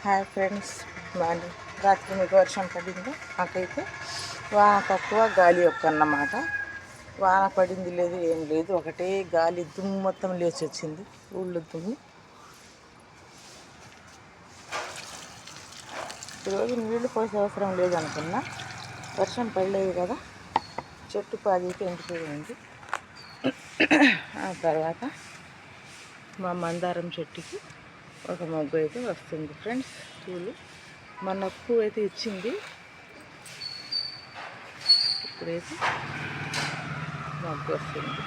Hi friends, morning. రాత్రి మీకు వర్షం పడింది. నాకైతే వాన తక్కువ, గాలి ఎక్కువ అన్నమాట. వాన పడింది లేదు, ఏం లేదు, ఒకటే గాలి, దుమ్ము మొత్తం లేచి వచ్చింది. ఊళ్ళో దుమ్ము. ఈరోజు నీళ్లు పోసే అవసరం లేదనుకున్నా, వర్షం పడలేదు కదా, చెట్టు పాదైతే ఎండిపోయింది. ఆ తర్వాత మా మందారం చెట్టుకి ఒక మొగ్గు అయితే వస్తుంది ఫ్రెండ్స్. పూలు మొన్న పువ్వు అయితే ఇచ్చింది, ఇప్పుడైతే మొగ్గు వస్తుంది.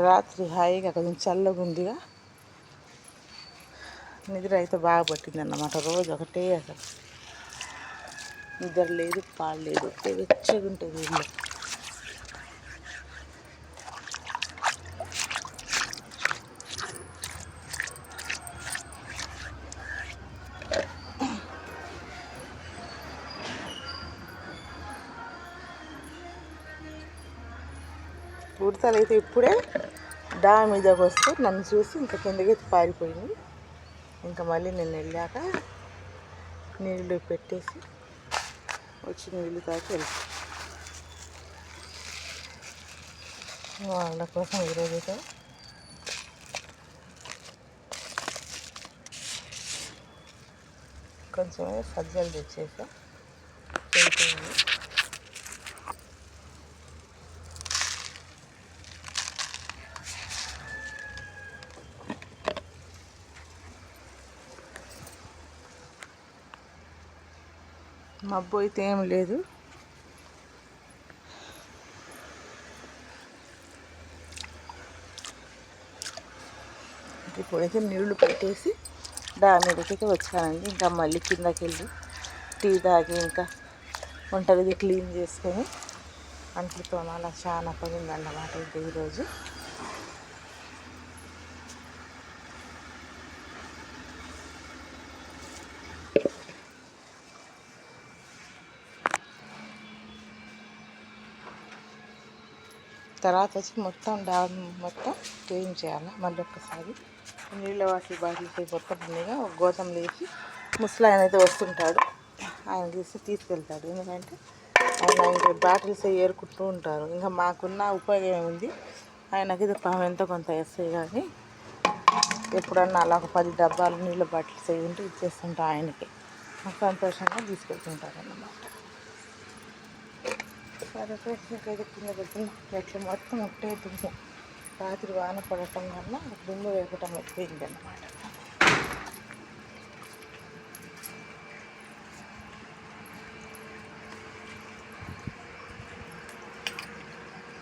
రాత్రి హాయిగా కొంచెం చల్లగా ఉందిగా, నిద్ర అయితే బాగా పట్టిందన్నమాట. రోజు ఒకటే అసలు నిద్ర లేదు, పాలు లేదు, వెచ్చగా ఉంటుంది ఇల్లు. ఉడతలు అయితే ఇప్పుడే డా మీదకి వస్తే నన్ను చూసి ఇంకా కిందకి పారిపోయింది. ఇంకా మళ్ళీ నేను వెళ్ళాక నీళ్ళు పెట్టేసి వచ్చి నీళ్ళు తాకి వెళ్తాను. వాళ్ళ కోసం ఈరోజైతే కొంచెం సజ్జలు తెచ్చేసా. మబ్బు అయితే ఏం లేదు. ఇప్పుడైతే నీళ్లు పెట్టేసి మీదకైతే వచ్చానండి. ఇంకా మళ్ళీ కిందకి వెళ్ళి టీ తాగి ఇంకా వంటగది క్లీన్ చేసుకొని అంట్లతో అలా చాలా పని ఉందన్నమాట. అయితే ఈరోజు తర్వాత వచ్చి మొత్తం మొత్తం క్లీన్ చేయాలి. మళ్ళీ ఒక్కసారి నీళ్ళ బాటిల్స్ మొత్తం ఉన్నాయిగా, ఒక గోతంలో వేసి ముసలాయన అయితే వస్తుంటాడు, ఆయన తీసుకెళ్తాడు. ఎందుకంటే ఆయన ఇంకా బాటిల్స్ ఏరుకుంటూ ఉంటారు. ఇంకా మాకున్న ఉపయోగం ఏముంది, ఆయనకి పాము ఎంతో కొంత వేస్తాయి. కానీ ఎప్పుడన్నా అలా ఒక 10 డబ్బాలు నీళ్ళ బాటిల్స్ అవి ఉంటే ఇచ్చేస్తుంటా ఆయనకి. సంతోషంగా తీసుకెళ్తుంటారు అన్నమాట. సరే ఫ్రెండ్స్, ఇంకైతే కింద పెట్టిన ఎట్లా మొత్తం ఒకటే దుమ్ము. రాత్రి వాన పడటం వల్ల దుమ్ము వేపటం ఎక్కువైంది అన్నమాట.